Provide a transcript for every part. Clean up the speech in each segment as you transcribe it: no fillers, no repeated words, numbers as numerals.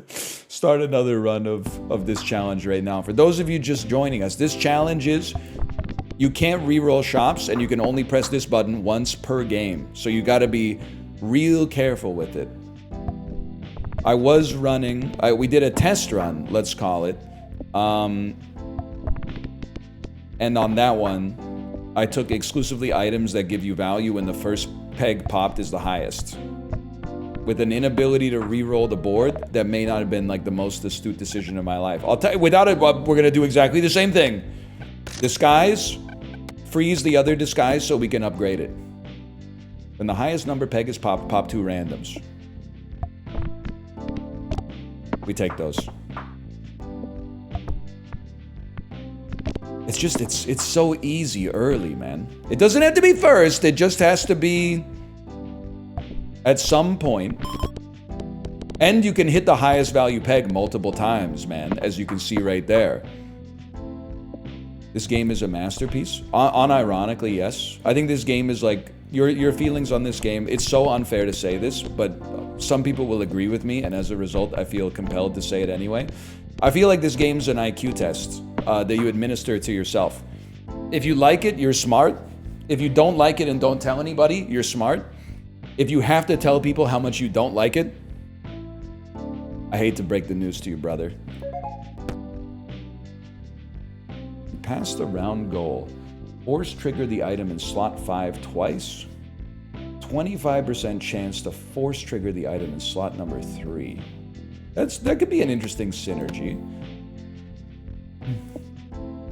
Start another run of this challenge right now. For those of you just joining us, this challenge is you can't re-roll shops and you can only press this button once per game. So you gotta be real careful with it. I was running, we did a test run, let's call it. And on that one, I took exclusively items that give you value when the first peg popped is the highest. With an inability to re-roll the board, that may not have been like the most astute decision of my life. I'll tell you, without it, we're gonna do exactly the same thing. Disguise, freeze the other disguise so we can upgrade it. When the highest number peg is popped, pop 2 randoms. We take those. It's just, it's so easy early, man. It doesn't have to be first, it just has to be at some point. And you can hit the highest value peg multiple times, man, as you can see right there. This game is a masterpiece. Unironically, yes. I think this game is like, your feelings on this game, it's so unfair to say this, but some people will agree with me, and as a result, I feel compelled to say it anyway. I feel like this game's an IQ test that you administer to yourself. If you like it, you're smart. If you don't like it and don't tell anybody, you're smart. If you have to tell people how much you don't like it, I hate to break the news to you, brother. You passed the round goal. Force trigger the item in slot 5 twice. 25% chance to force trigger the item in slot number 3. That could be an interesting synergy.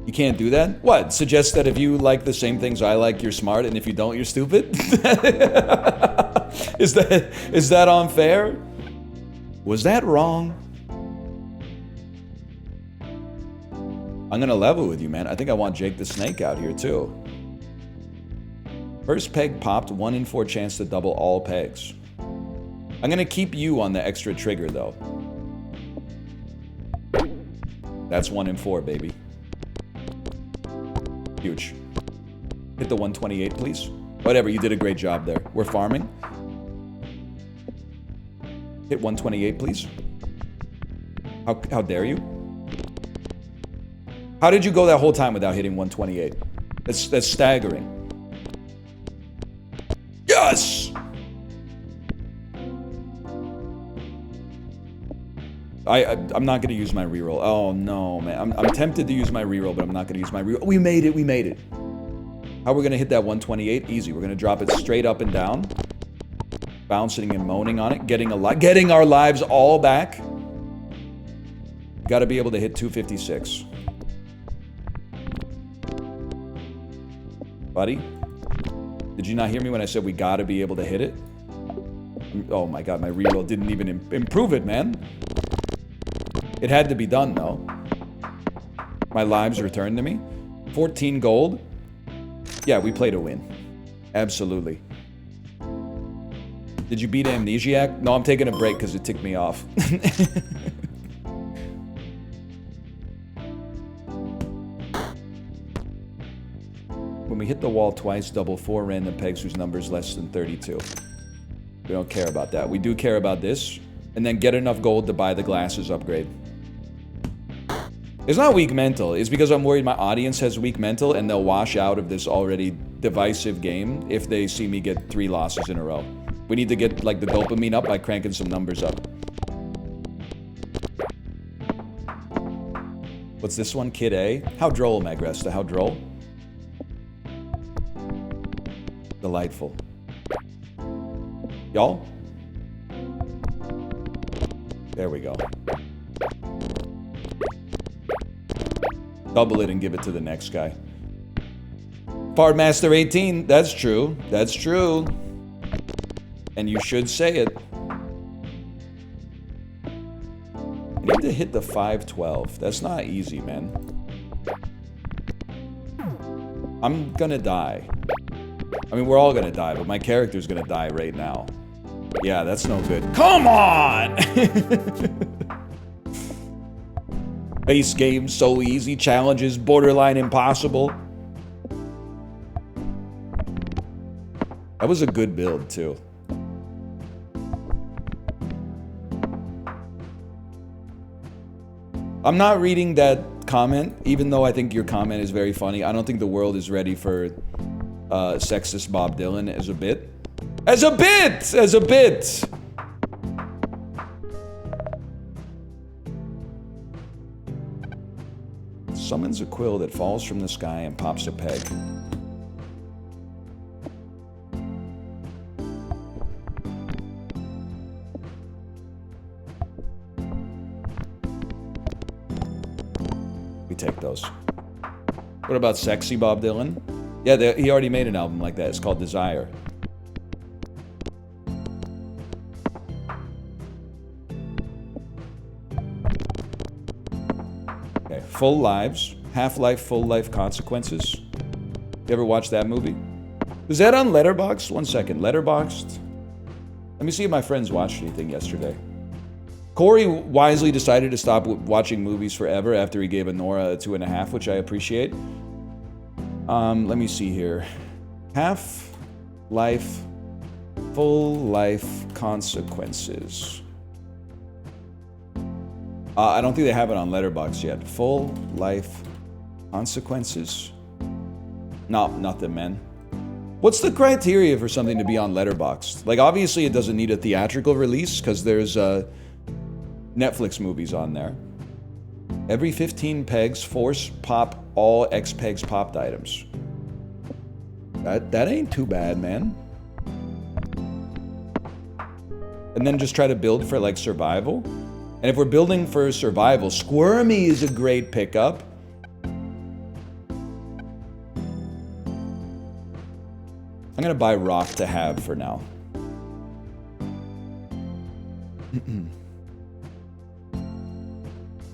You can't do that? What? Suggests that if you like the same things I like, you're smart, and if you don't, you're stupid? Is that unfair? Was that wrong? I'm gonna level with you, man. I think I want Jake the Snake out here, too. First peg popped, 1 in 4 chance to double all pegs. I'm gonna keep you on the extra trigger, though. That's 1 in 4, baby. Huge. Hit the 128, please. Whatever, you did a great job there. We're farming. Hit 128, please. How dare you? How did you go that whole time without hitting 128? That's staggering. Yes! I'm not going to use my reroll. Oh, no, man. I'm tempted to use my reroll, but I'm not going to use my reroll. We made it. We made it. How are we going to hit that 128? Easy. We're going to drop it straight up and down. Bouncing and moaning on it. Getting our lives all back. Got to be able to hit 256. Buddy? Did you not hear me when I said we got to be able to hit it? Oh, my God. My reroll didn't even improve it, man. It had to be done, though. My lives returned to me. 14 gold. Yeah, we played a win. Absolutely. Did you beat Amnesiac? No, I'm taking a break because it ticked me off. When we hit the wall twice, double 4 random pegs whose number is less than 32. We don't care about that. We do care about this. And then get enough gold to buy the glasses upgrade. It's not weak mental. It's because I'm worried my audience has weak mental and they'll wash out of this already divisive game if they see me get 3 losses in a row. We need to get like the dopamine up by cranking some numbers up. What's this one? Kid A? How droll, Magresta. How droll? Delightful. Y'all? There we go. Double it and give it to the next guy. Fardmaster 18, that's true. That's true. And you should say it. I need to hit the 512. That's not easy, man. I'm gonna die. I mean, we're all gonna die, but my character's gonna die right now. Yeah, that's no good. Come on! Base game, so easy. Challenges, borderline impossible. That was a good build, too. I'm not reading that comment, even though I think your comment is very funny. I don't think the world is ready for sexist Bob Dylan as a bit. As a bit! As a bit! Summons a quill that falls from the sky and pops a peg. We take those. What about sexy Bob Dylan? Yeah, he already made an album like that. It's called Desire. Okay, Full Lives. Half-Life, Full Life Consequences. You ever watch that movie? Was that on Letterboxd? One second. Letterboxd? Let me see if my friends watched anything yesterday. Corey wisely decided to stop watching movies forever after he gave Anora a 2.5, which I appreciate. Let me see here. Half-Life, Full Life Consequences. I don't think they have it on Letterboxd yet. Full Life Consequences. No, nothing, man. What's the criteria for something to be on Letterboxd? Like, obviously it doesn't need a theatrical release because there's Netflix movies on there. Every 15 pegs, force pop all X pegs popped items. That ain't too bad, man. And then just try to build for like survival. And if we're building for survival, Squirmy is a great pickup. I'm gonna buy Rock to have for now.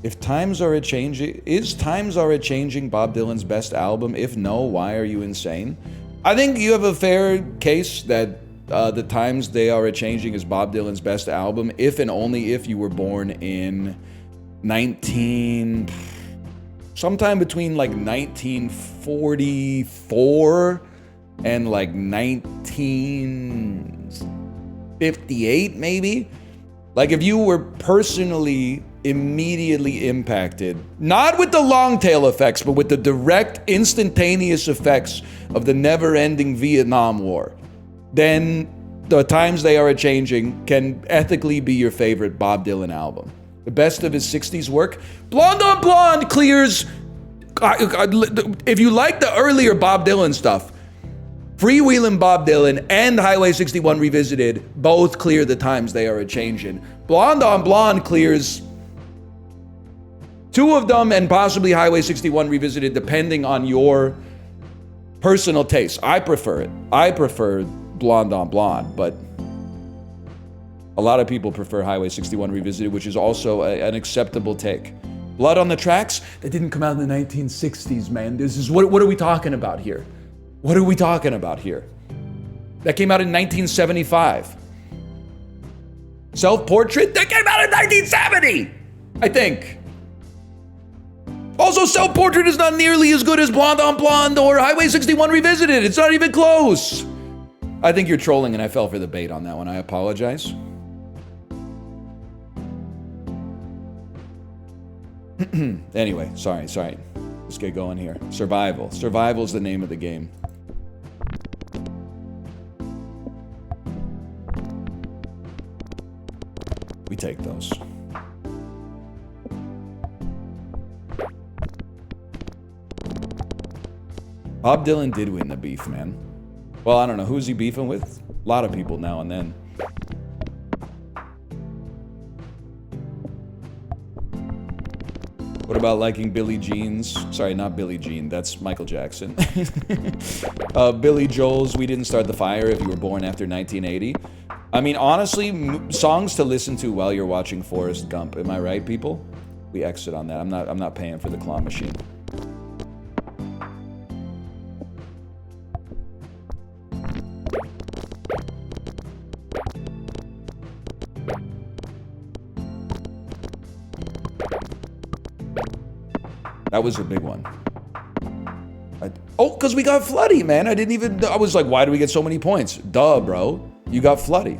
If Times Are A-Changing... Is Times Are A-Changing Bob Dylan's best album? If no, why are you insane? I think you have a fair case that The Times They Are A-Changing is Bob Dylan's best album, if and only if you were born in sometime between like 1944 and like 1958, maybe? Like if you were personally immediately impacted, not with the long tail effects, but with the direct instantaneous effects of the never-ending Vietnam War, then The Times They Are A-Changing can ethically be your favorite Bob Dylan album. The best of his 60s work. Blonde on Blonde clears, if you like the earlier Bob Dylan stuff, Freewheelin' Bob Dylan and Highway 61 Revisited both clear The Times They Are A-Changing. Blonde on Blonde clears two of them and possibly Highway 61 Revisited, depending on your personal taste. I prefer it. I prefer Blonde on Blonde, but a lot of people prefer Highway 61 Revisited, which is also an acceptable take. Blood on the Tracks? That didn't come out in the 1960s, man. This is what are we talking about here? What are we talking about here? That came out in 1975. Self-Portrait? That came out in 1970, I think. Also, Self-Portrait is not nearly as good as Blonde on Blonde or Highway 61 Revisited. It's not even close. I think you're trolling and I fell for the bait on that one. I apologize. Anyway, sorry. Let's get going here. Survival. Survival's the name of the game. We take those. Bob Dylan did win the beef, man. Well, I don't know. Who's he beefing with? A lot of people now and then. What about liking Billie Jean's? Sorry, not Billie Jean. That's Michael Jackson. Billy Joel's We Didn't Start the Fire if you were born after 1980. I mean, honestly, songs to listen to while you're watching Forrest Gump. Am I right, people? We exit on that. I'm not paying for the claw machine. That was a big one. Oh, because we got Floody, man. I was like, why do we get so many points? Duh, bro. You got Floody.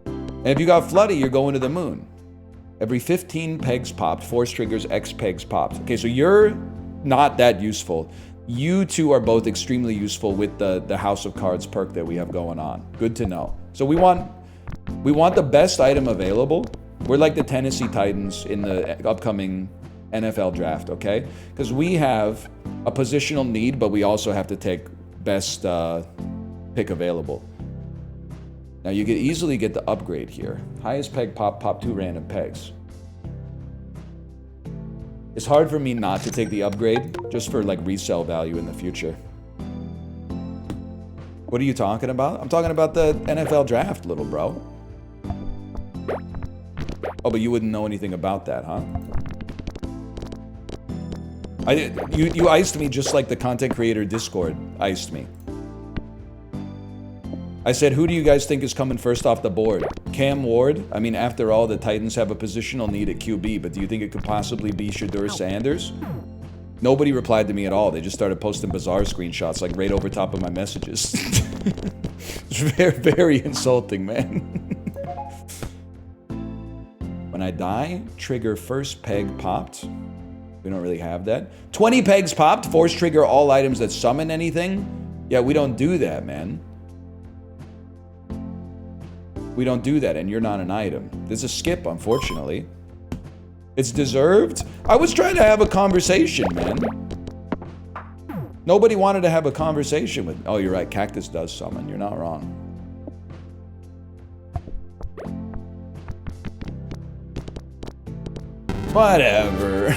And if you got Floody, you're going to the moon. Every 15 pegs popped, force triggers X pegs popped. Okay, so you're not that useful. You two are both extremely useful with the House of Cards perk that we have going on. Good to know. So we want the best item available. We're like the Tennessee Titans in the upcoming NFL draft, okay? Because we have a positional need, but we also have to take best pick available. Now you could easily get the upgrade here. Highest peg pop, pop 2 random pegs. It's hard for me not to take the upgrade, just for like resale value in the future. What are you talking about? I'm talking about the NFL draft, little bro. Oh, but you wouldn't know anything about that, huh? You iced me just like the content creator Discord iced me. I said, who do you guys think is coming first off the board? Cam Ward? I mean, after all, the Titans have a positional need at QB, but do you think it could possibly be Shedeur Sanders? Nobody replied to me at all. They just started posting bizarre screenshots, like right over top of my messages. It's very, very insulting, man. When I die, trigger first peg popped. We don't really have that. 20 pegs popped, force trigger all items that summon anything. Yeah, we don't do that, man. We don't do that, and you're not an item. There's a skip, unfortunately. It's deserved. I was trying to have a conversation, man. Nobody wanted to have a conversation with... Oh, you're right. Cactus does summon. You're not wrong. Whatever.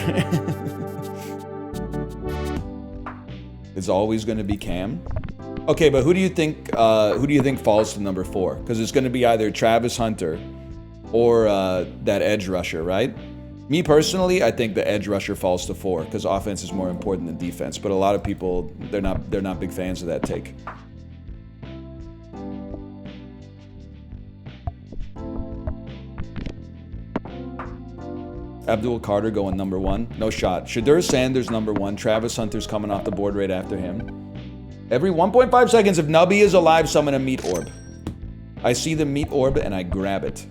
It's always going to be Cam. Okay, but who do you think falls to number 4? Because it's going to be either Travis Hunter or that edge rusher, right? Me personally, I think the edge rusher falls to 4 because offense is more important than defense. But a lot of people, they're not big fans of that take. Abdul Carter going number 1. No shot. Shedeur Sanders number 1. Travis Hunter's coming off the board right after him. Every 1.5 seconds, if Nubby is alive, summon a meat orb. I see the meat orb and I grab it.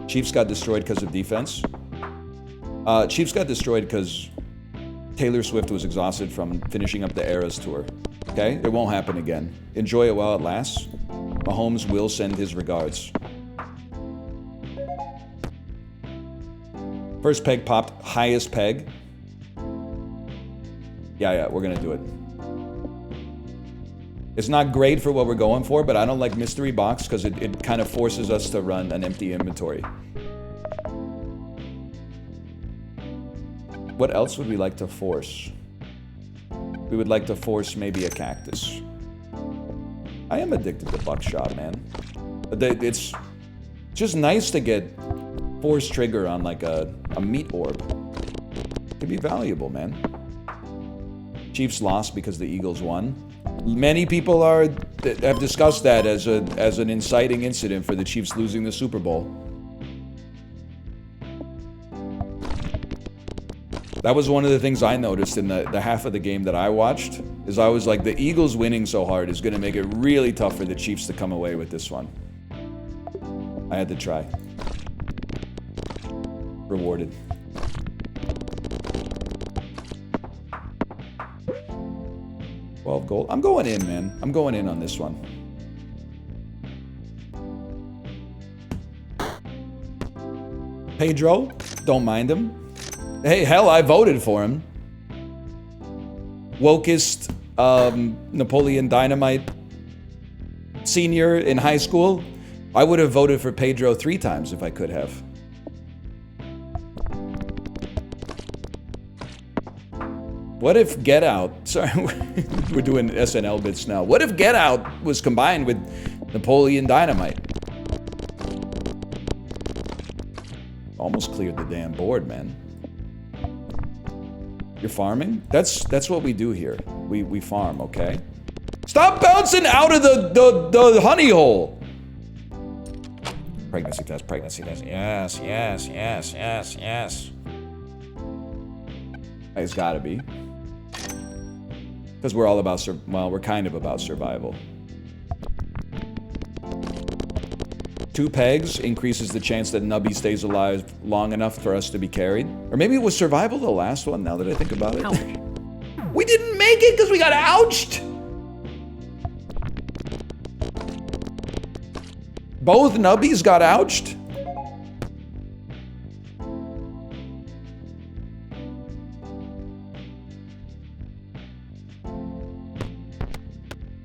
Chiefs got destroyed because of defense. Chiefs got destroyed because Taylor Swift was exhausted from finishing up the Eras tour. Okay? It won't happen again. Enjoy it while it lasts. Mahomes will send his regards. First peg popped, highest peg. Yeah, we're gonna do it. It's not great for what we're going for, but I don't like mystery box because it kind of forces us to run an empty inventory. What else would we like to force? We would like to force maybe a cactus. I am addicted to buckshot, man. It's just nice to get force trigger on like a meat orb. Could be valuable, man. Chiefs lost because the Eagles won. Many people have discussed that as an inciting incident for the Chiefs losing the Super Bowl. That was one of the things I noticed in the half of the game that I watched, is I was like, the Eagles winning so hard is going to make it really tough for the Chiefs to come away with this one. I had to try. Rewarded. Gold. I'm going in, man. I'm going in on this one. Pedro, don't mind him. Hey, hell, I voted for him. Wokest Napoleon Dynamite senior in high school. I would have voted for Pedro 3 times if I could have. What if Get Out, sorry, we're doing SNL bits now. What if Get Out was combined with Napoleon Dynamite? Almost cleared the damn board, man. You're farming? That's what we do here. We farm, okay? Stop bouncing out of the honey hole! Pregnancy test, pregnancy test. Yes, yes, yes, yes, yes. It's gotta be. Because we're all about, well, we're kind of about survival. 2 pegs increases the chance that Nubby stays alive long enough for us to be carried. Or maybe it was survival the last one, now that I think about it. Ouch. We didn't make it because we got ouched! Both Nubbies got ouched?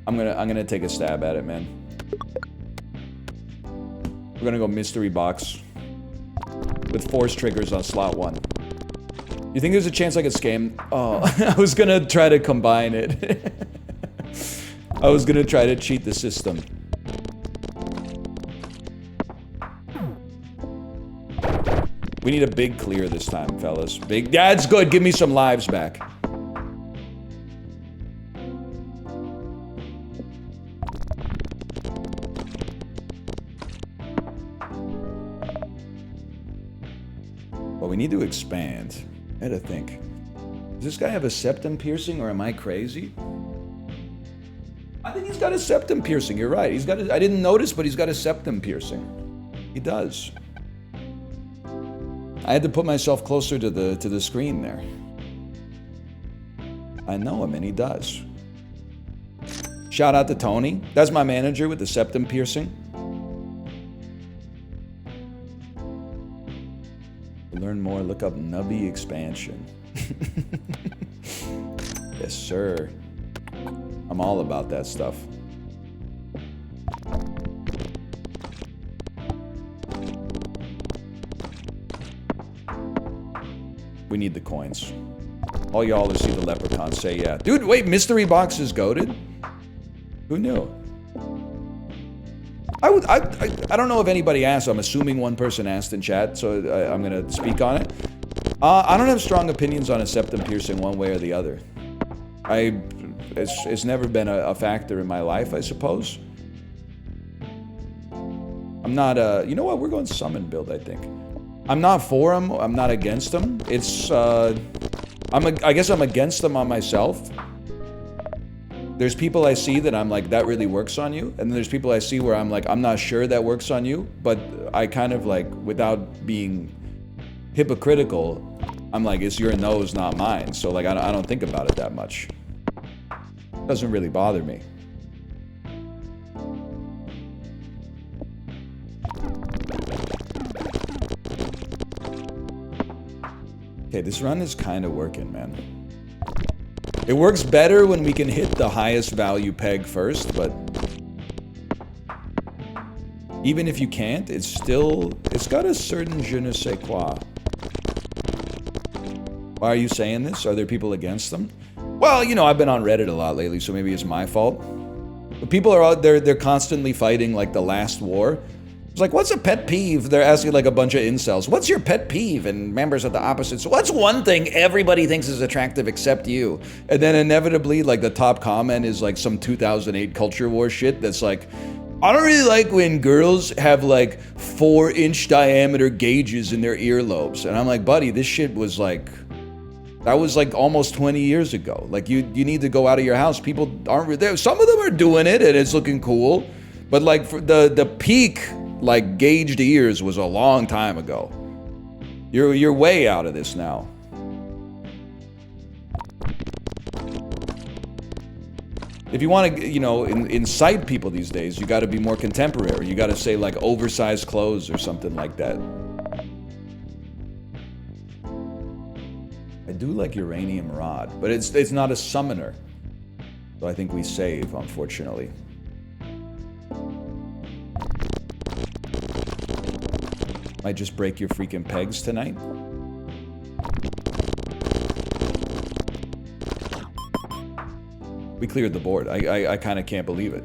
I'm gonna take a stab at it, man. We're gonna go mystery box with force triggers on slot 1. You think there's a chance I could scam? Oh, I was gonna try to combine it. I was gonna try to cheat the system. We need a big clear this time, fellas. Big. Yeah, it's good. Give me some lives back. Well, we need to expand. I had to think. Does this guy have a septum piercing, or am I crazy? I think he's got a septum piercing. You're right. He's got. I didn't notice, but he's got a septum piercing. He does. I had to put myself closer to the screen there. I know him, and he does. Shout out to Tony. That's my manager with the septum piercing. To learn more, look up Nubby expansion. Yes, sir. I'm all about that stuff. We need the coins. All y'all who see the leprechaun say yeah. Dude, wait, mystery box is goated? Who knew? I don't know if anybody asked. I'm assuming one person asked in chat, so I'm gonna speak on it. I don't have strong opinions on a septum piercing one way or the other. It's never been a factor in my life, I suppose. I'm not you know what? We're going summon build, I think. I'm not for them. I'm not against them. It's I guess I'm against them on myself. There's people I see that I'm like, that really works on you. And then there's people I see where I'm like, I'm not sure that works on you. But I kind of like, without being hypocritical, I'm like, it's your nose, not mine. So like, I don't think about it that much. It doesn't really bother me. Okay, this run is kind of working, man. It works better when we can hit the highest value peg first, but even if you can't, it's got a certain je ne sais quoi. Why are you saying this? Are there people against them? Well, you know, I've been on Reddit a lot lately, so maybe it's my fault. But people are out there, they're constantly fighting like the last war. It's like, what's a pet peeve? They're asking like a bunch of incels. What's your pet peeve? And members of the opposites. What's one thing everybody thinks is attractive except you? And then inevitably, like the top comment is like some 2008 culture war shit that's like, I don't really like when girls have like 4-inch diameter gauges in their earlobes. And I'm like, buddy, this shit was like, that was like almost 20 years ago. Like you need to go out of your house. People aren't there. Some of them are doing it and it's looking cool. But like for the peak, like gauged ears was a long time ago. You're way out of this now. If you want to, you know, incite people these days, you got to be more contemporary. You got to say like oversized clothes or something like that. I do like uranium rod, but it's not a summoner. So I think we save, unfortunately. Might just break your freaking pegs tonight. We cleared the board. I kind of can't believe it.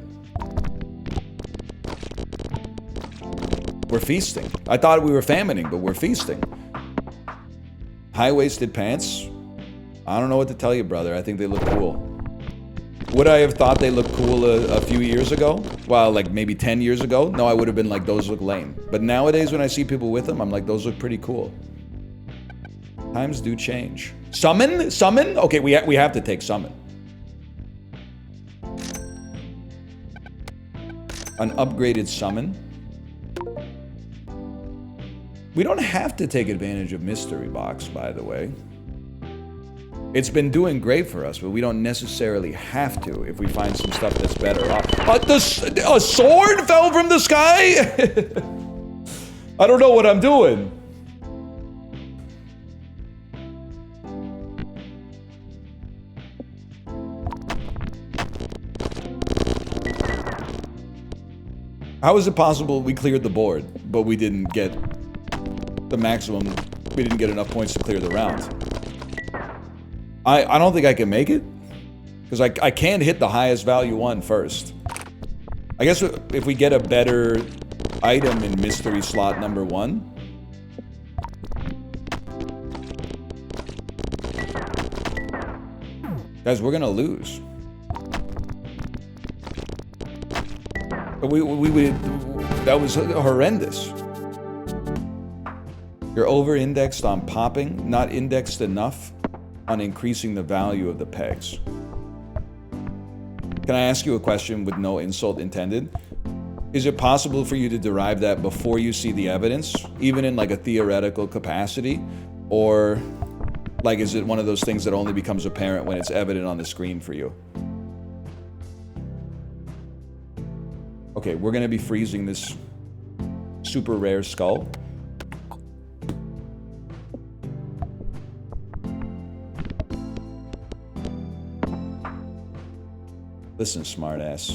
We're feasting. I thought we were famining, but we're feasting. High-waisted pants. I don't know what to tell you, brother. I think they look cool. Would I have thought they looked cool a few years ago? Well, like maybe 10 years ago? No, I would have been like, those look lame. But nowadays, when I see people with them, I'm like, those look pretty cool. Times do change. Summon? Summon? Okay, we have to take summon. An upgraded summon. We don't have to take advantage of Mystery Box, by the way. It's been doing great for us, but we don't necessarily have to if we find some stuff that's better. A sword fell from the sky? I don't know what I'm doing. How is it possible we cleared the board, but we didn't get the maximum? We didn't get enough points to clear the round. I don't think I can make it, because I can't hit the highest value one first. I guess if we get a better item in mystery slot number 1. Guys, we're gonna lose. That was horrendous. You're over-indexed on popping, not indexed enough on increasing the value of the pegs. Can I ask you a question with no insult intended? Is it possible for you to derive that before you see the evidence, even in like a theoretical capacity? Or like, is it one of those things that only becomes apparent when it's evident on the screen for you? Okay, we're gonna be freezing this super rare skull. Listen, smartass.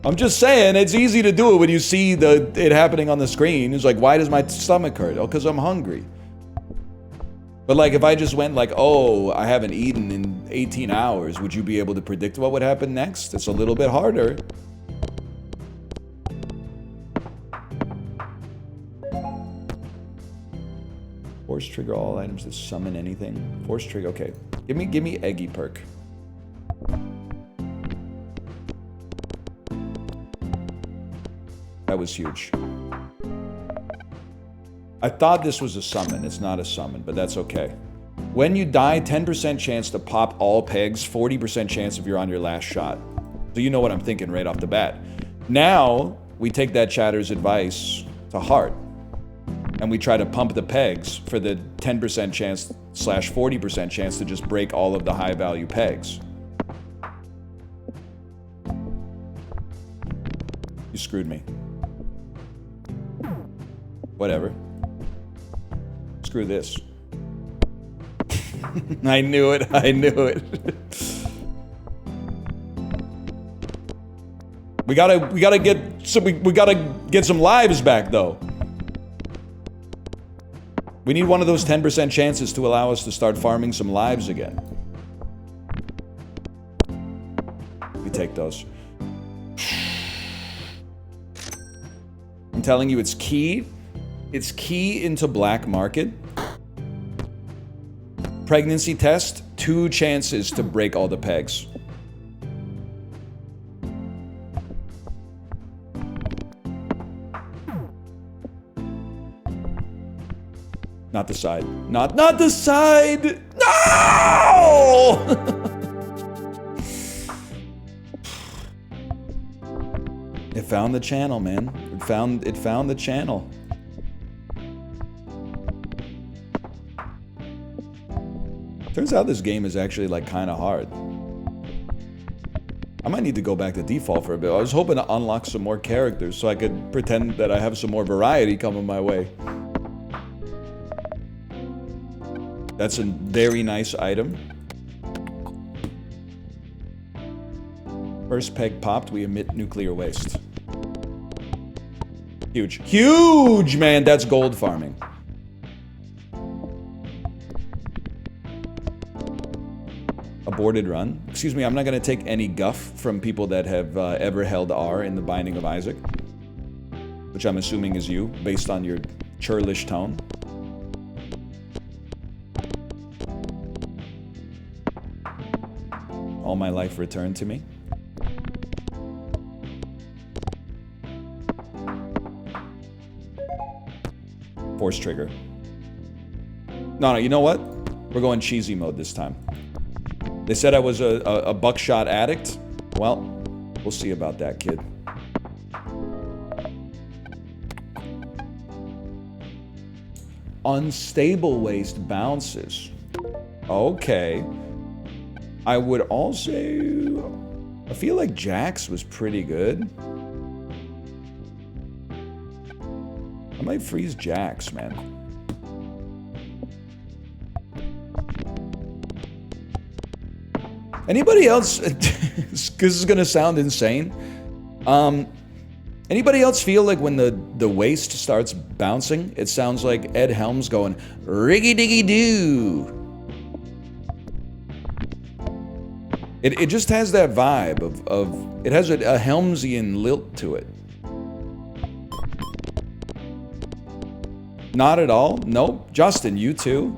I'm just saying, it's easy to do it when you see it happening on the screen. It's like, why does my stomach hurt? Oh, because I'm hungry. But like, if I just went like, oh, I haven't eaten in 18 hours, would you be able to predict what would happen next? It's a little bit harder. Force trigger all items that summon anything. Force trigger, okay. Give me Eggy Perk. That was huge. I thought this was a summon. It's not a summon, but that's okay. When you die, 10% chance to pop all pegs, 40% chance if you're on your last shot. So you know what I'm thinking right off the bat. Now, we take that chatter's advice to heart. And we try to pump the pegs for the 10% chance / 40% chance to just break all of the high value pegs. You screwed me. Whatever. Screw this. I knew it. I knew it. We gotta get some lives back though. We need one of those 10% chances to allow us to start farming some lives again. We take those. I'm telling you, it's key. It's key into black market. Pregnancy test, 2 chances to break all the pegs. Not the side. Not the side! No! It found the channel, man. It found the channel. Turns out this game is actually like kind of hard. I might need to go back to default for a bit. I was hoping to unlock some more characters so I could pretend that I have some more variety coming my way. That's a very nice item. First peg popped, we emit nuclear waste. Huge. Huge, man! That's gold farming. Aborted run. Excuse me, I'm not going to take any guff from people that have ever held R in the Binding of Isaac. Which I'm assuming is you, based on your churlish tone. All my life returned to me. Force trigger. No, you know what? We're going cheesy mode this time. They said I was a buckshot addict. Well, We'll see about that, kid. Unstable waist bounces. Okay. I would also... I feel like Jax was pretty good. I might freeze Jax, man. Anybody else... This is gonna sound insane. Anybody else feel like when the waist starts bouncing, it sounds like Ed Helms going, riggy-diggy-doo. It just has that vibe of it has a Helmsian lilt to it. Not at all? Nope. Justin, you too?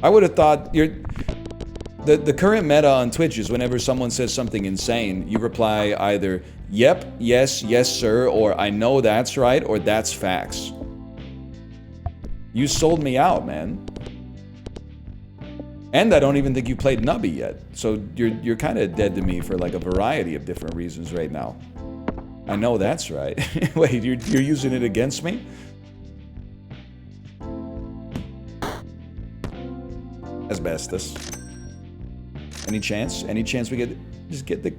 I would have thought the current meta on Twitch is whenever someone says something insane, you reply either, yep, yes, yes sir, or I know that's right, or that's facts. You sold me out, man. And I don't even think you played Nubby yet. So you're kind of dead to me for like a variety of different reasons right now. I know that's right. Wait, you're using it against me? Asbestos. Any chance? Any chance we just get the...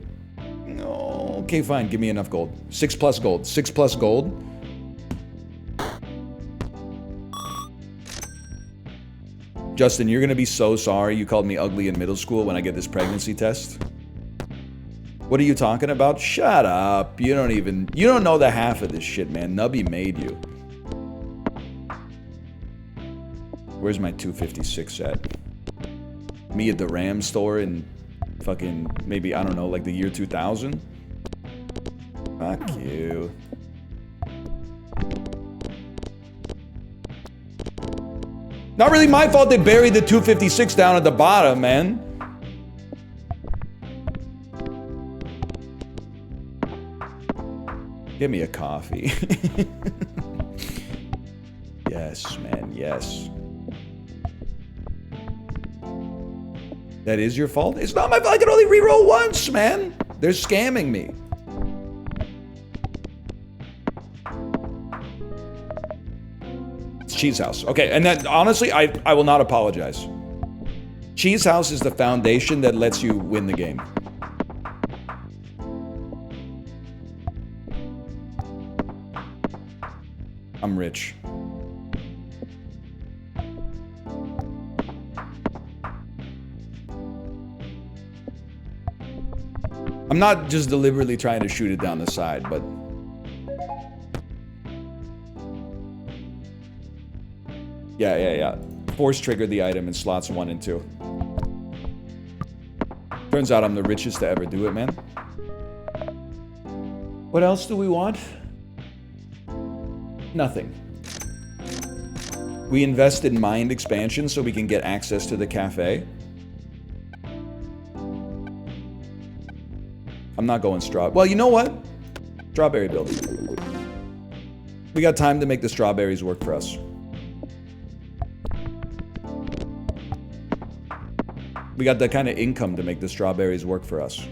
No. Okay, fine. Give me enough gold. 6+ gold. 6+ gold. Justin, you're gonna be so sorry you called me ugly in middle school when I get this pregnancy test. What are you talking about? Shut up. You don't know the half of this shit, man. Nubby made you. Where's my 256 at? Me at the Ram store in fucking, maybe, I don't know, like the year 2000? Fuck you. Not really my fault they buried the 256 down at the bottom, man. Give me a coffee. Yes, man, yes. That is your fault? It's not my fault. I can only reroll once, man. They're scamming me. It's Cheese House. Okay, and that, honestly, I will not apologize. Cheese House is the foundation that lets you win the game. I'm rich. I'm not just deliberately trying to shoot it down the side, but... Yeah. Force triggered the item in slots 1 and 2. Turns out I'm the richest to ever do it, man. What else do we want? Nothing. We invest in mind expansion so we can get access to the cafe. I'm not going straw. Well, you know what? Strawberry building. We got time to make the strawberries work for us. We got that kind of income to make the strawberries work for us.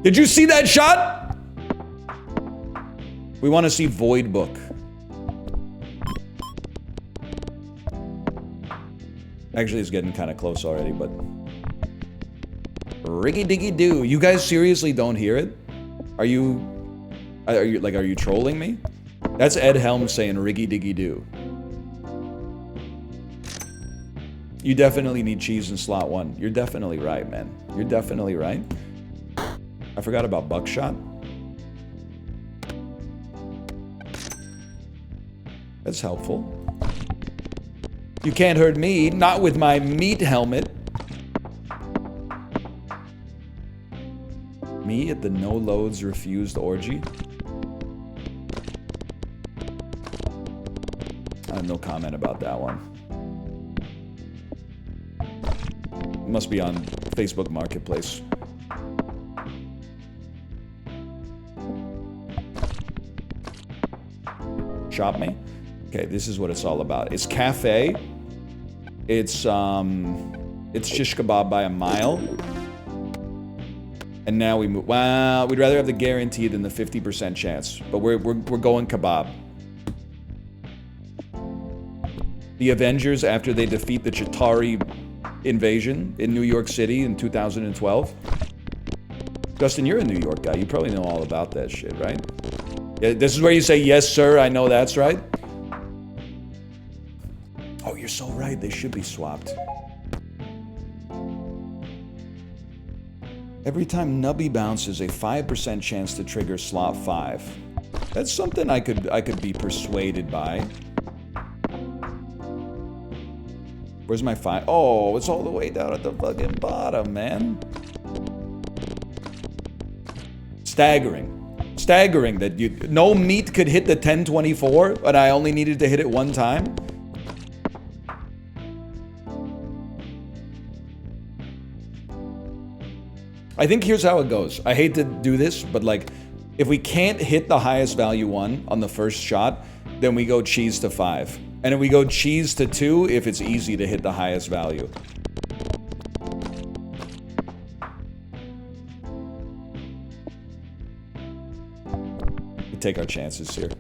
Did you see that shot? We want to see Void Book. Actually, it's getting kind of close already, but... Riggy-diggy-doo. You guys seriously don't hear it? Are you trolling me? That's Ed Helms saying riggy-diggy-doo. You definitely need cheese in slot 1. You're definitely right, man. You're definitely right. I forgot about Buckshot. That's helpful. You can't hurt me, not with my meat helmet. Me at the no loads refused orgy? I have no comment about that one. It must be on Facebook Marketplace. Shop me? Okay, this is what it's all about. It's cafe. It's shish kebab by a mile. And now we move. Wow, we'd rather have the guarantee than the 50% chance. But we're going kebab. The Avengers, after they defeat the Chitauri invasion in New York City in 2012. Justin, you're a New York guy. You probably know all about that shit, right? Yeah, this is where you say, yes, sir, I know that's right. Oh, you're so right. They should be swapped. Every time Nubby bounces, a 5% chance to trigger slot 5. That's something I could be persuaded by. Where's my 5? Oh, it's all the way down at the fucking bottom, man. Staggering. Staggering that no meat could hit the 1024, but I only needed to hit it one time. I think here's how it goes. I hate to do this, but like, if we can't hit the highest value one on the first shot, then we go cheese to 5. And if we go cheese to 2, if it's easy to hit the highest value. We take our chances here.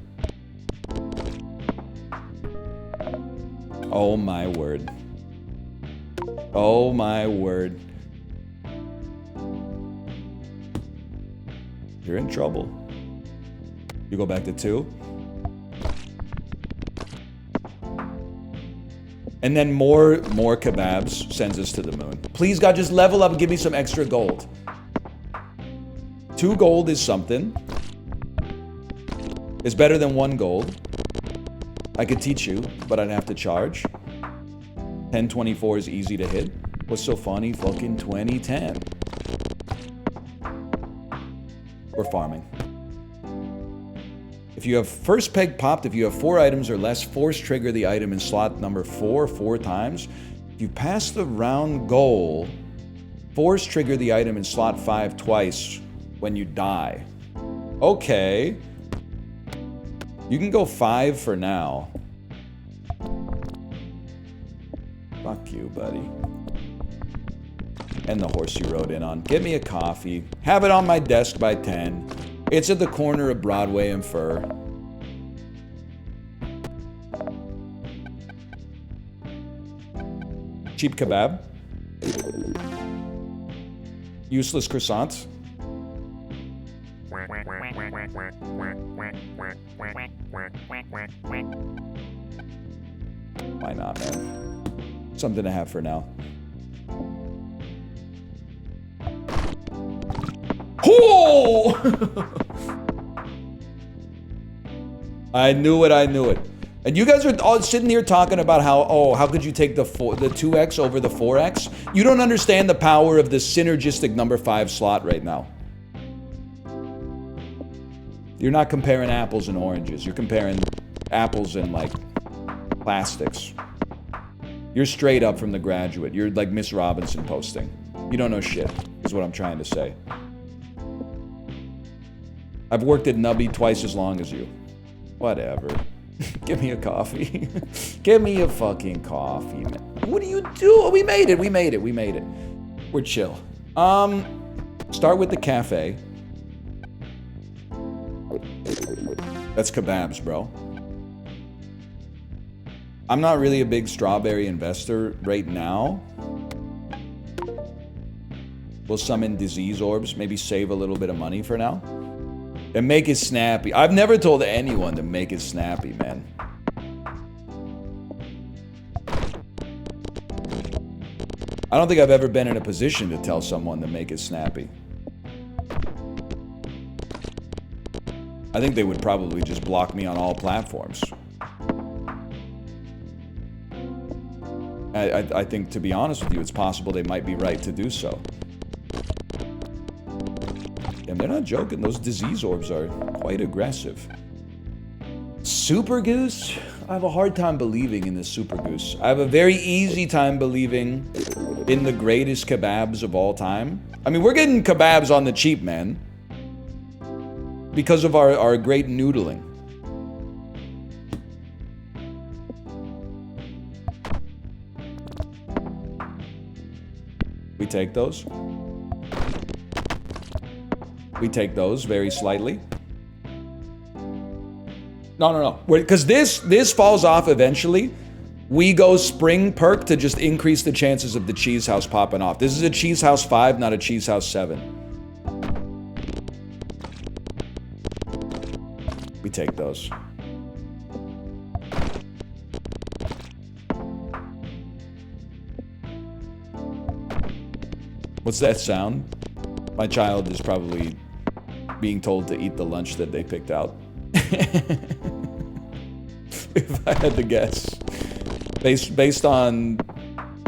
Oh my word. Oh my word. You're in trouble. You go back to 2. And then more kebabs sends us to the moon. Please, God, just level up and give me some extra gold. 2 gold is something. It's better than 1 gold. I could teach you, but I'd have to charge. 1024 is easy to hit. What's so funny? Fucking 2010. We're farming. If you have first peg popped, if you have 4 items or less, force trigger the item in slot number 4 times. If you pass the round goal, force trigger the item in slot 5 twice when you die. Okay. You can go 5 for now. Fuck you, buddy. And the horse you rode in on. Get me a coffee. Have it on my desk by 10. It's at the corner of Broadway and Fur. Cheap kebab. Useless croissants. Why not, man? Something to have for now. Oh! I knew it, I knew it. And you guys are all sitting here talking about how could you take the 2x over the 4x? You don't understand the power of the synergistic number 5 slot right now. You're not comparing apples and oranges. You're comparing apples and, like, plastics. You're straight up from The Graduate. You're like Miss Robinson posting. You don't know shit, is what I'm trying to say. I've worked at Nubby twice as long as you. Whatever. Give me a coffee. Give me a fucking coffee, man. What do you do? We made it. We made it. We made it. We're chill. Start with the cafe. That's kebabs, bro. I'm not really a big strawberry investor right now. We'll summon disease orbs. Maybe save a little bit of money for now. And make it snappy. I've never told anyone to make it snappy, man. I don't think I've ever been in a position to tell someone to make it snappy. I think they would probably just block me on all platforms. I think, to be honest with you, it's possible they might be right to do so. And they're not joking. Those disease orbs are quite aggressive. Super Goose? I have a hard time believing in this Super Goose. I have a very easy time believing in the greatest kebabs of all time. I mean, we're getting kebabs on the cheap, man. Because of our great noodling. We take those. We take those very slightly. No. Because this falls off eventually. We go spring perk to just increase the chances of the cheese house popping off. This is a cheese house 5, not a cheese house 7. We take those. What's that sound? My child is probably being told to eat the lunch that they picked out. If I had to guess. Based on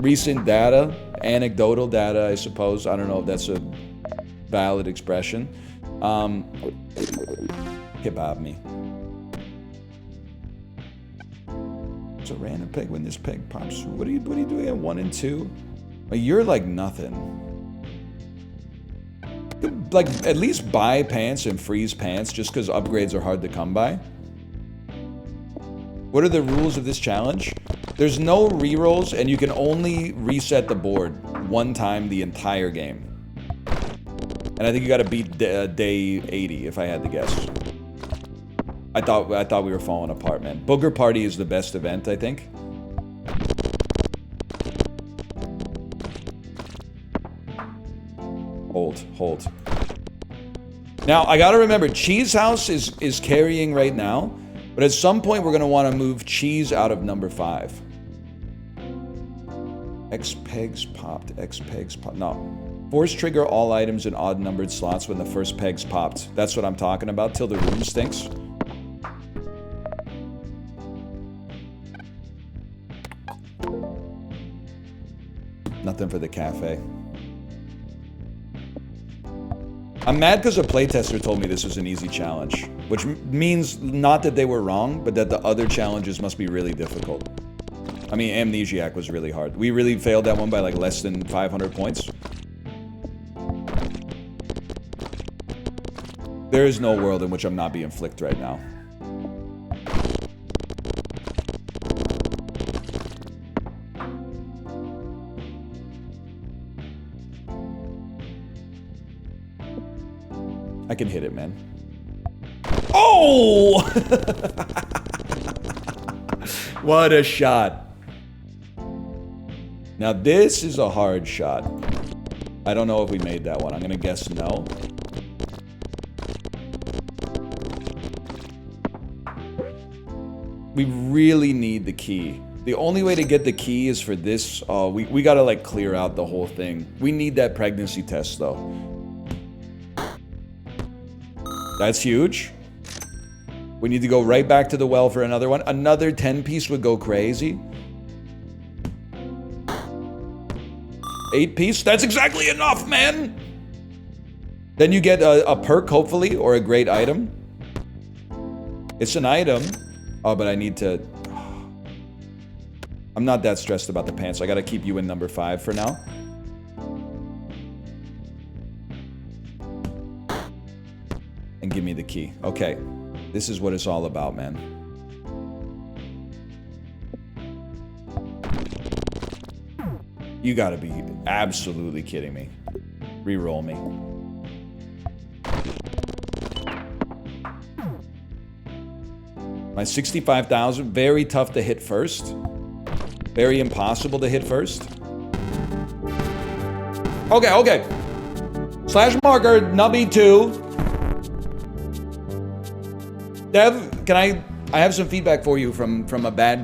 recent data, anecdotal data, I suppose. I don't know if that's a valid expression. Kebab me. It's a random peg when this peg pops through. What are you doing at 1 and 2? You're like nothing. Like, at least buy pants and freeze pants just because upgrades are hard to come by. What are the rules of this challenge? There's no rerolls, and you can only reset the board 1 time the entire game. And I think you gotta beat day 80, if I had to guess. I thought we were falling apart, man. Booger Party is the best event, I think. Hold. Now, I gotta remember, Cheese House is carrying right now, but at some point we're gonna wanna move Cheese out of number 5. X pegs popped. No. Force trigger all items in odd numbered slots when the first peg's popped. That's what I'm talking about, till the room stinks. Nothing for the cafe. I'm mad because a playtester told me this was an easy challenge, which means not that they were wrong, but that the other challenges must be really difficult. I mean, Amnesiac was really hard. We really failed that one by like less than 500 points. There is no world in which I'm not being flicked right now. I can hit it, man. Oh! What a shot. Now this is a hard shot. I don't know if we made that one. I'm gonna guess no. We really need the key. The only way to get the key is for this. We gotta like clear out the whole thing. We need that pregnancy test though. That's huge. We need to go right back to the well for another one. Another 10-piece would go crazy. 8-piece? That's exactly enough, man! Then you get a perk, hopefully, or a great item. It's an item. Oh, but I need to... I'm not that stressed about the pants. I gotta keep you in number 5 for now. And give me the key. Okay. This is what it's all about, man. You gotta be absolutely kidding me. Reroll me. My 65,000, very tough to hit first. Very impossible to hit first. Okay. Slash marker, Nubby 2. Dev, can I have some feedback for you from a bad